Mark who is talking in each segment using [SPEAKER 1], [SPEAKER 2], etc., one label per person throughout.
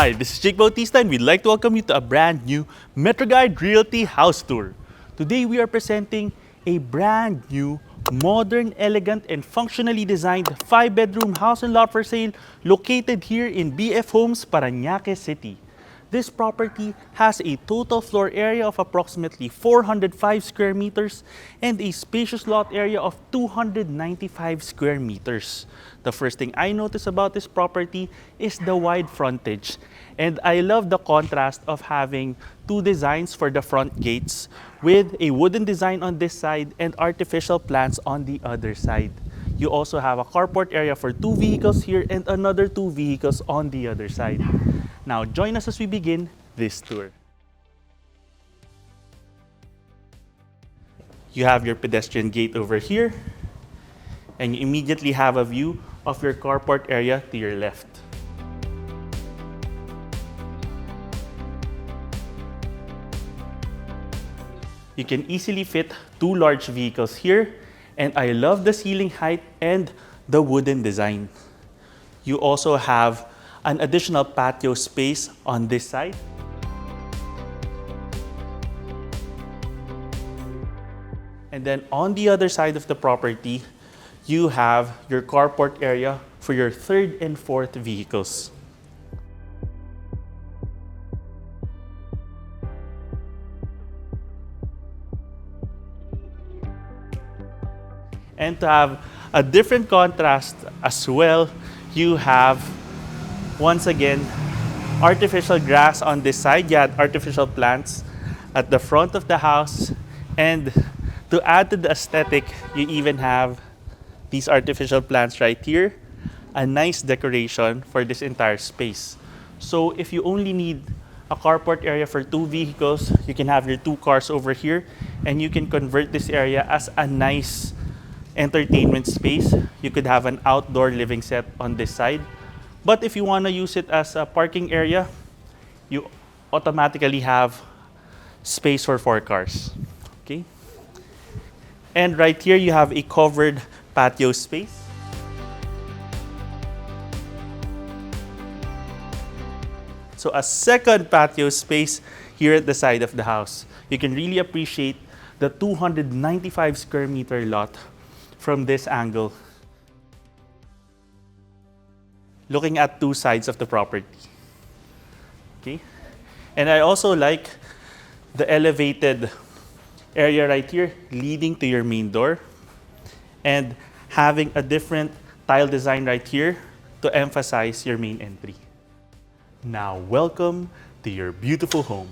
[SPEAKER 1] Hi, this is Jake Bautista and we'd like to welcome you to a brand new MetroGuide Realty house tour. Today we are presenting a brand new, modern, elegant, and functionally designed 5-bedroom house and lot for sale located here in BF Homes, Paranaque City. This property has a total floor area of approximately 405 square meters and a spacious lot area of 295 square meters. The first thing I notice about this property is the wide frontage. And I love the contrast of having two designs for the front gates with a wooden design on this side and artificial plants on the other side. You also have a carport area for 2 vehicles here and another 2 vehicles on the other side. Now, join us as we begin this tour. You have your pedestrian gate over here, and you immediately have a view of your carport area to your left. You can easily fit 2 large vehicles here, and I love the ceiling height and the wooden design. You also have an additional patio space on this side. And then on the other side of the property, you have your carport area for your 3rd and 4th vehicles. And to have a different contrast as well, you have, once again, artificial grass on this side. You had artificial plants at the front of the house. And to add to the aesthetic, you even have these artificial plants right here. A nice decoration for this entire space. So if you only need a carport area for 2 vehicles, you can have your 2 cars over here. And you can convert this area as a nice entertainment space. You could have an outdoor living set on this side. But if you want to use it as a parking area, you automatically have space for 4 cars. Okay? And right here, you have a covered patio space. So a second patio space here at the side of the house. You can really appreciate the 295 square meter lot from this angle, looking at 2 sides of the property. Okay? And I also like the elevated area right here leading to your main door and having a different tile design right here to emphasize your main entry. Now, welcome to your beautiful home.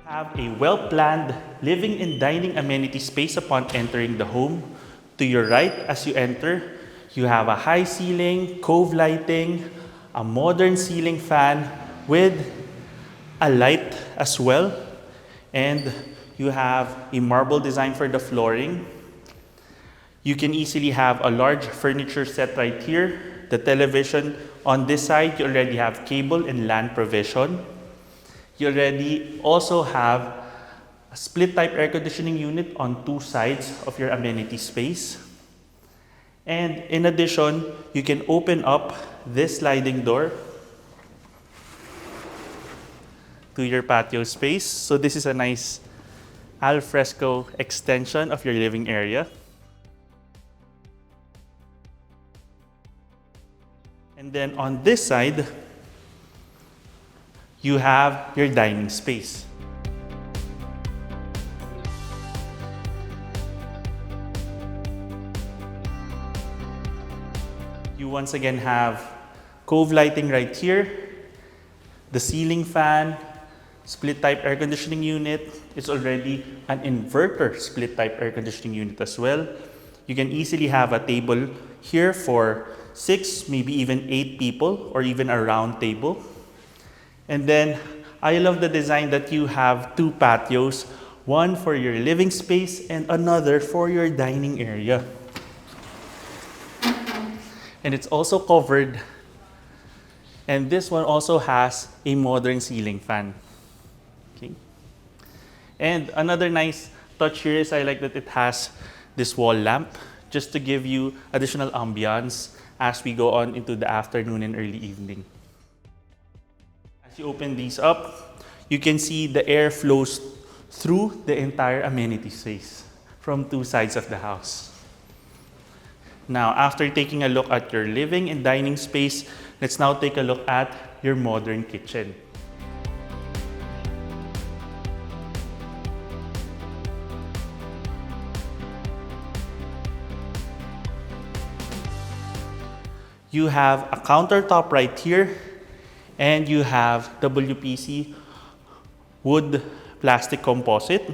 [SPEAKER 1] Have a well-planned living and dining amenity space upon entering the home. To your right, as you enter, you have a high ceiling, cove lighting, a modern ceiling fan with a light as well, and you have a marble design for the flooring. You can easily have a large furniture set right here. The television on this side, you already have cable and LAN provision. You already also have a split type air conditioning unit on 2 sides of your amenity space. And in addition, you can open up this sliding door to your patio space. So this is a nice al fresco extension of your living area. And then on this side, you have your dining space. You once again have cove lighting right here, the ceiling fan, split type air conditioning unit. It's already an inverter split type air conditioning unit as well. You can easily have a table here for 6, maybe even 8 people, or even a round table. And then I love the design that you have 2 patios, one for your living space and another for your dining area. And it's also covered. And this one also has a modern ceiling fan. Okay. And another nice touch here is I like that it has this wall lamp just to give you additional ambiance as we go on into the afternoon and early evening. As you open these up, you can see the air flows through the entire amenity space from two sides of the house. Now, after taking a look at your living and dining space, let's now take a look at your modern kitchen. You have a countertop right here, and you have WPC wood plastic composite,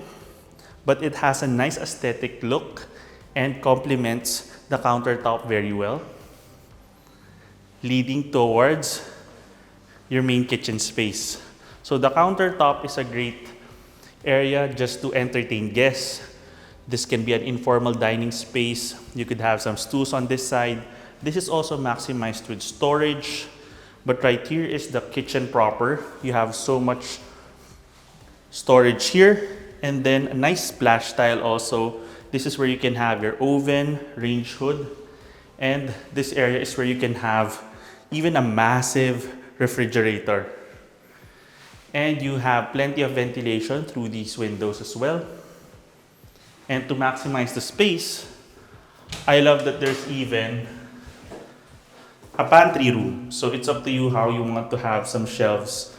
[SPEAKER 1] but it has a nice aesthetic look and complements the countertop very well, leading towards your main kitchen space. So the countertop is a great area just to entertain guests. This can be an informal dining space. You could have some stools on this side. This is also maximized with storage, but right here is the kitchen proper. You have so much storage here, and then a nice splash tile also. This is where you can have your oven, range hood, and this area is where you can have even a massive refrigerator. And you have plenty of ventilation through these windows as well. And to maximize the space, I love that there's even a pantry room. So it's up to you how you want to have some shelves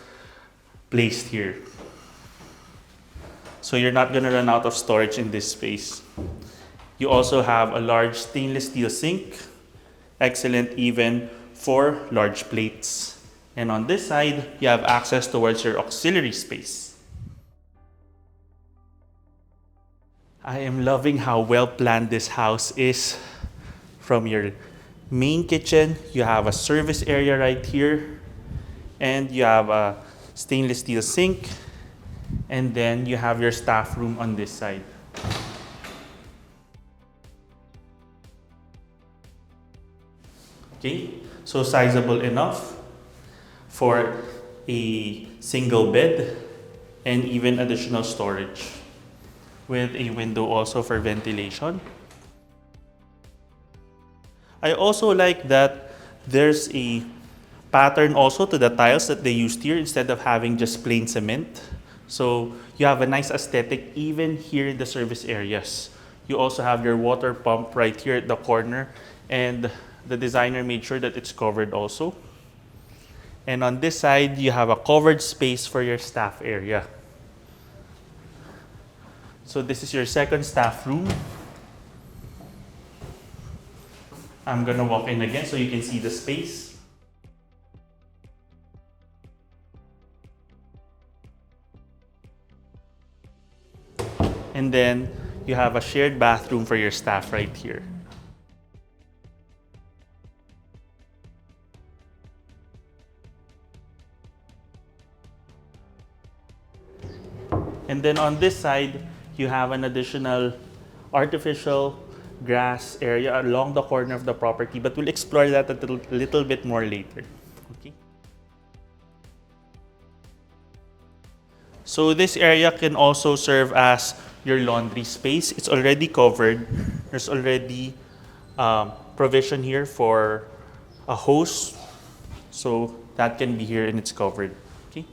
[SPEAKER 1] placed here. So you're not gonna run out of storage in this space. You also have a large stainless steel sink, excellent even for large plates. And on this side, you have access towards your auxiliary space. I am loving how well planned this house is. From your main kitchen, you have a service area right here, and you have a stainless steel sink, and then you have your staff room on this side. Okay, so sizable enough for a single bed and even additional storage with a window also for ventilation. I also like that there's a pattern also to the tiles that they used here instead of having just plain cement. So you have a nice aesthetic even here in the service areas. You also have your water pump right here at the corner, and the designer made sure that it's covered also. And on this side, you have a covered space for your staff area. So this is your second staff room. I'm gonna walk in again so you can see the space. And then you have a shared bathroom for your staff right here. And then on this side, you have an additional artificial grass area along the corner of the property, but we'll explore that a little bit more later. Okay. So this area can also serve as your laundry space. It's already covered. There's already provision here for a hose, so that can be here and it's covered. Okay.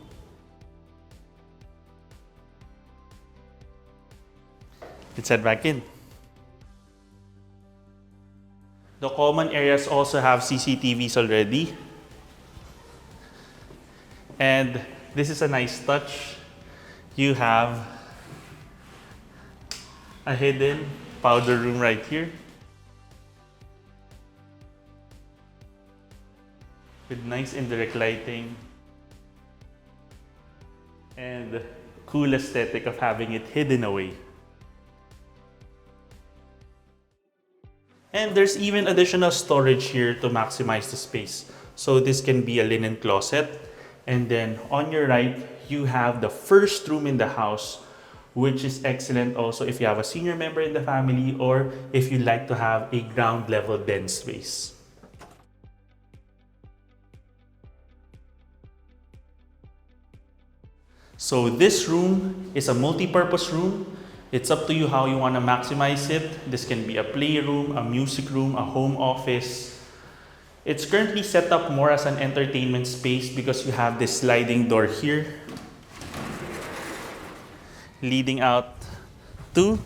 [SPEAKER 1] Let's head back in. The common areas also have CCTVs already. And this is a nice touch. You have a hidden powder room right here with nice indirect lighting and cool aesthetic of having it hidden away. And there's even additional storage here to maximize the space. So this can be a linen closet. And then on your right, you have the first room in the house, which is excellent also if you have a senior member in the family or if you like to have a ground level den space. So this room is a multi-purpose room. It's up to you how you want to maximize it. This can be a playroom, a music room, a home office. It's currently set up more as an entertainment space because you have this sliding door here leading out to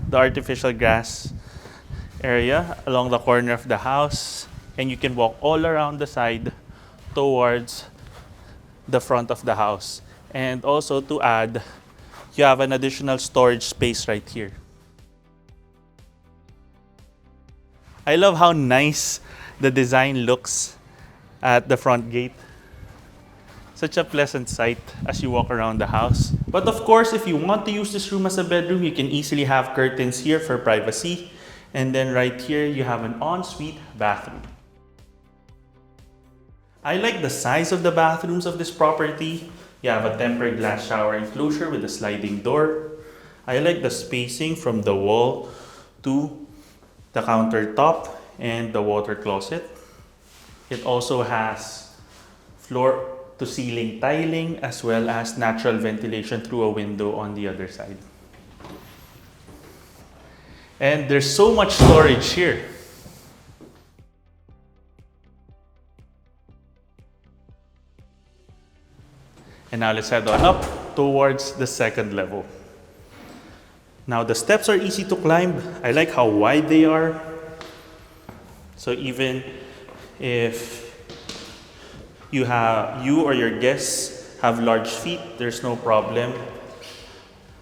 [SPEAKER 1] the artificial grass area along the corner of the house, and you can walk all around the side towards the front of the house. And also to add, you have an additional storage space right here. I love how nice the design looks at the front gate. Such a pleasant sight as you walk around the house. But of course, if you want to use this room as a bedroom, you can easily have curtains here for privacy. And then right here, you have an ensuite bathroom. I like the size of the bathrooms of this property. You have a tempered glass shower enclosure with a sliding door. I like the spacing from the wall to the countertop and the water closet. It also has floor to ceiling tiling as well as natural ventilation through a window on the other side. And there's so much storage here. And now let's head on up towards the second level. Now the steps are easy to climb. I like how wide they are. So even if you or your guests have large feet, there's no problem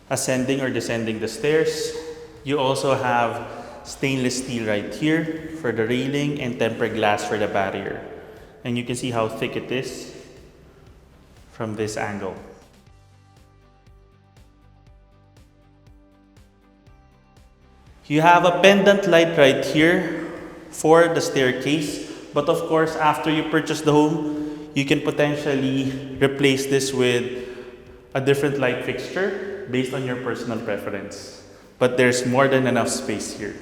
[SPEAKER 1] ascending or descending the stairs. You also have stainless steel right here for the railing and tempered glass for the barrier. And you can see how thick it is from this angle. You have a pendant light right here for the staircase, but of course after you purchase the home, you can potentially replace this with a different light fixture based on your personal preference. But there's more than enough space here.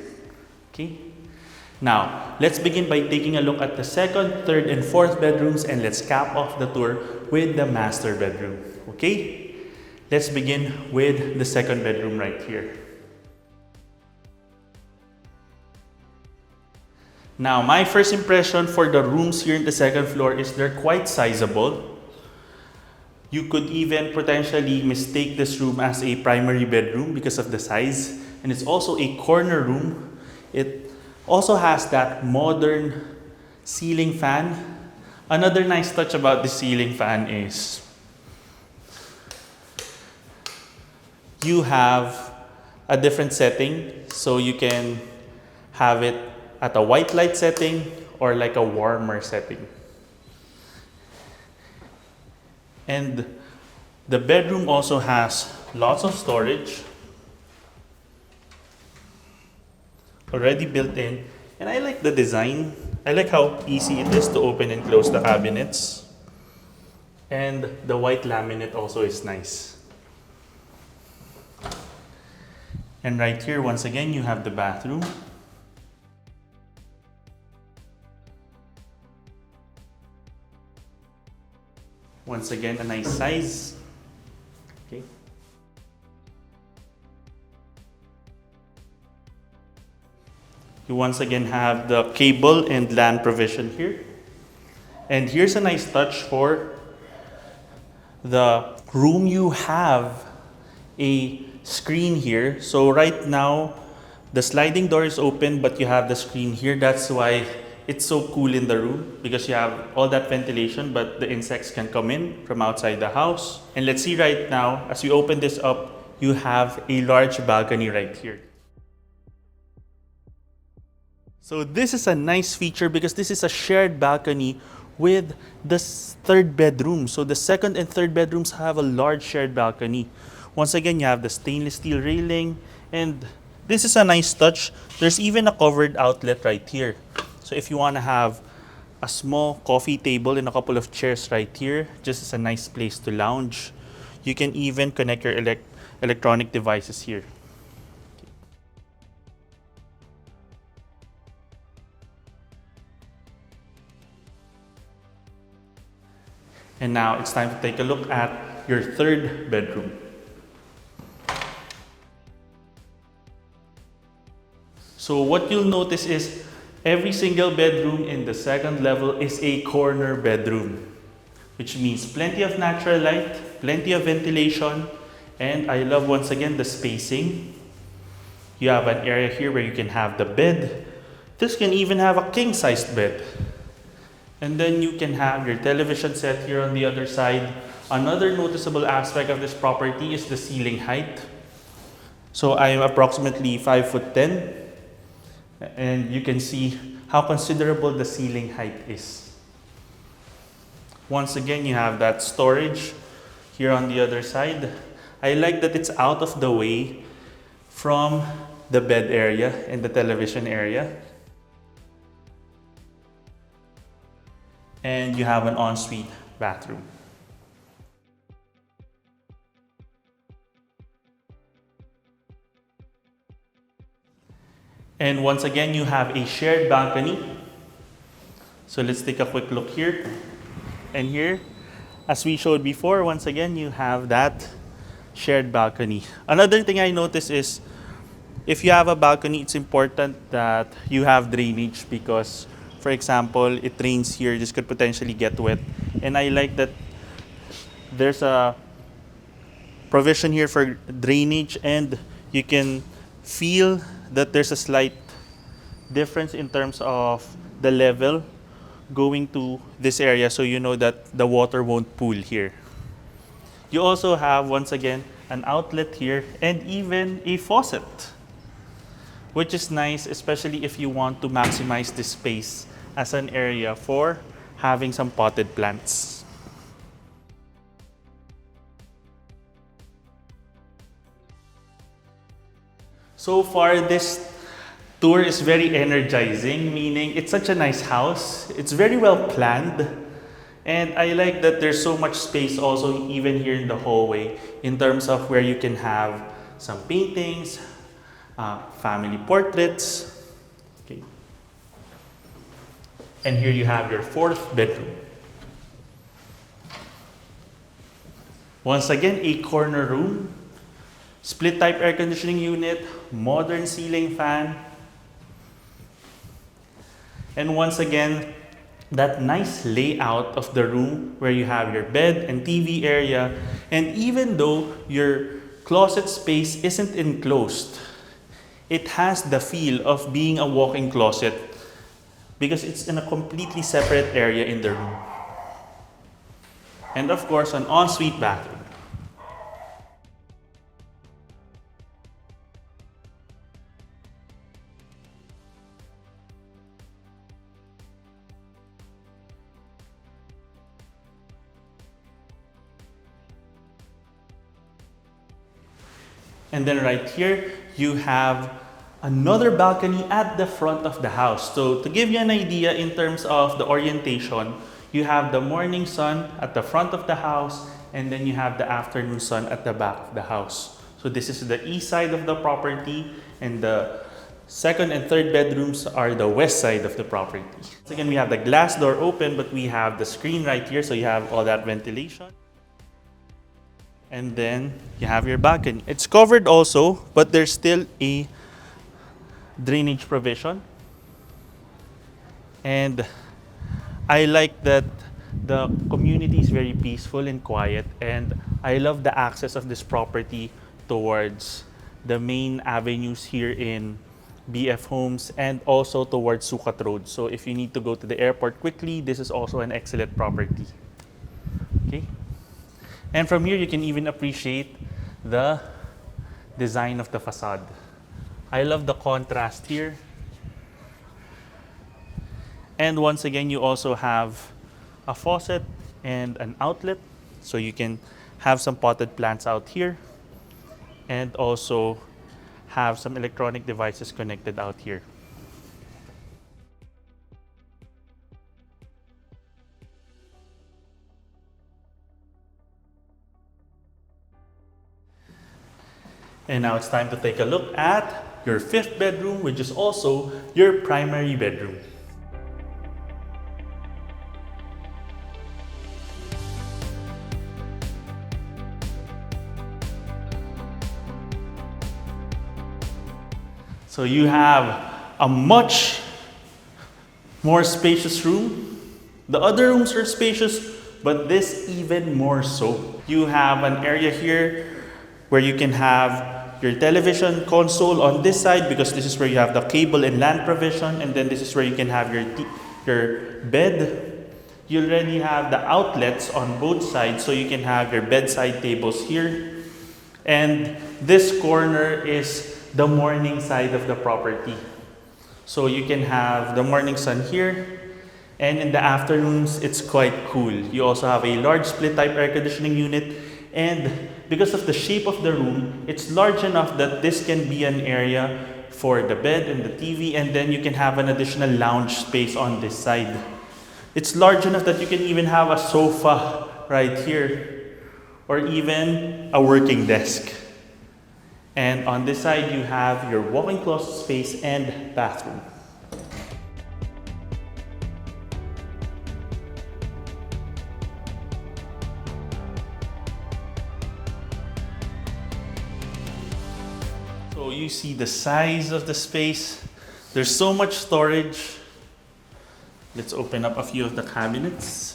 [SPEAKER 1] Okay? Now, let's begin by taking a look at the second, third, and fourth bedrooms, and let's cap off the tour with the master bedroom. Okay? Let's begin with the second bedroom right here. Now, my first impression for the rooms here in the second floor is they're quite sizable. You could even potentially mistake this room as a primary bedroom because of the size. And it's also a corner room. It also has that modern ceiling fan. Another nice touch about the ceiling fan is you have a different setting. So you can have it at a white light setting or like a warmer setting. And the bedroom also has lots of storage already built in. And I like the design. I like how easy it is to open and close the cabinets. And the white laminate also is nice. And right here, once again, you have the bathroom. Once again, a nice size. Okay. You once again have the cable and LAN provision here. And here's a nice touch for the room. You have a screen here. So right now, the sliding door is open, but you have the screen here. That's why it's so cool in the room, because you have all that ventilation, but the insects can come in from outside the house. And let's see right now, as we open this up, you have a large balcony right here. So this is a nice feature because this is a shared balcony with the third bedroom. So the second and third bedrooms have a large shared balcony. Once again, you have the stainless steel railing, and this is a nice touch. There's even a covered outlet right here. So if you want to have a small coffee table and a couple of chairs right here, just as a nice place to lounge, you can even connect your electronic devices here. And now it's time to take a look at your third bedroom. So what you'll notice is every single bedroom in the second level is a corner bedroom, which means plenty of natural light, plenty of ventilation, and I love once again the spacing. You have an area here where you can have the bed. This can even have a king-sized bed. And then you can have your television set here on the other side. Another noticeable aspect of this property is the ceiling height. So I am approximately 5'10", and you can see how considerable the ceiling height is. Once again, you have that storage here on the other side. I like that it's out of the way from the bed area and the television area. And you have an ensuite bathroom. And once again, you have a shared balcony. So let's take a quick look here. And here, as we showed before, once again, you have that shared balcony. Another thing I noticed is if you have a balcony, it's important that you have drainage because, for example, it rains here, this could potentially get wet. And I like that there's a provision here for drainage, and you can feel that there's a slight difference in terms of the level going to this area, so you know that the water won't pool here. You also have, once again, an outlet here and even a faucet, which is nice, especially if you want to maximize this space as an area for having some potted plants. So far, this tour is very energizing, meaning it's such a nice house. It's very well planned. And I like that there's so much space also even here in the hallway in terms of where you can have some paintings, family portraits. Okay. And here you have your fourth bedroom. Once again, a corner room, split type air conditioning unit, modern ceiling fan. And once again, that nice layout of the room where you have your bed and TV area. And even though your closet space isn't enclosed, it has the feel of being a walk-in closet because it's in a completely separate area in the room. And of course, an ensuite bathroom. And then right here, you have another balcony at the front of the house. So to give you an idea in terms of the orientation, you have the morning sun at the front of the house, and then you have the afternoon sun at the back of the house. So this is the east side of the property, and the second and third bedrooms are the west side of the property. So again, we have the glass door open, but we have the screen right here, so you have all that ventilation. And then you have your balcony. It's covered also, but there's still a drainage provision. And I like that the community is very peaceful and quiet, and I love the access of this property towards the main avenues here in BF Homes and also towards Sucat Road. So if you need to go to the airport quickly, this is also an excellent property. Okay. And from here, you can even appreciate the design of the facade. I love the contrast here. And once again, you also have a faucet and an outlet. So you can have some potted plants out here and also have some electronic devices connected out here. And now it's time to take a look at your fifth bedroom, which is also your primary bedroom. So you have a much more spacious room. The other rooms are spacious, but this even more so. You have an area here where you can have your television console on this side, because this is where you have the cable and LAN provision, and then this is where you can have your bed. You already have the outlets on both sides, so you can have your bedside tables here. And this corner is the morning side of the property. So you can have the morning sun here, and in the afternoons, it's quite cool. You also have a large split type air conditioning unit, and because of the shape of the room, it's large enough that this can be an area for the bed and the TV, and then you can have an additional lounge space on this side. It's large enough that you can even have a sofa right here, or even a working desk. And on this side, you have your walk-in closet space and bathroom. So you see the size of the space. There's so much storage. Let's open up a few of the cabinets.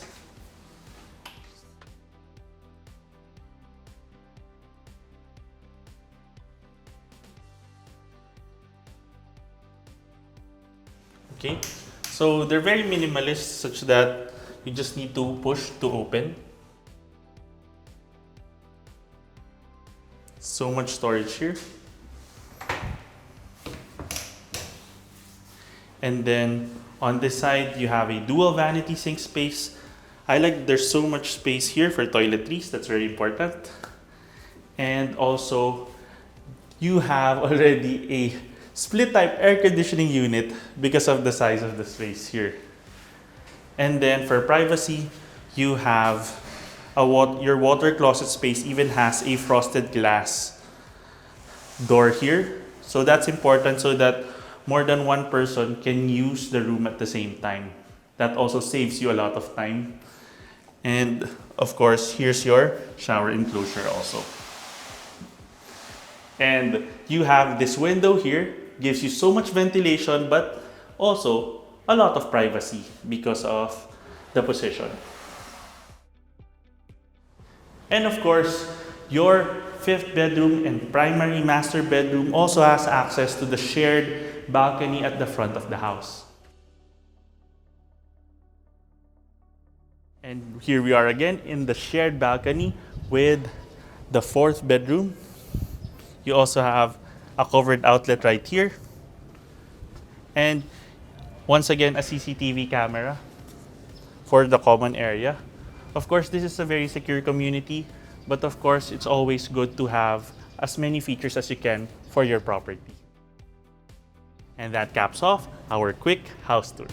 [SPEAKER 1] Okay, so they're very minimalist, such that you just need to push to open. So much storage here. And then on this side, you have a dual vanity sink space. I like there's so much space here for toiletries. That's very important. And also, you have already a split type air conditioning unit because of the size of the space here. And then for privacy, you have your water closet space even has a frosted glass door here. So that's important, so that more than one person can use the room at the same time. That also saves you a lot of time. And of course, here's your shower enclosure also. And you have this window here, gives you so much ventilation, but also a lot of privacy because of the position. And of course, your fifth bedroom and primary master bedroom also has access to the shared balcony at the front of the house. And here we are again in the shared balcony with the fourth bedroom. You also have a covered outlet right here. And once again, a CCTV camera for the common area. Of course, this is a very secure community, but of course, it's always good to have as many features as you can for your property. And that caps off our quick house tour.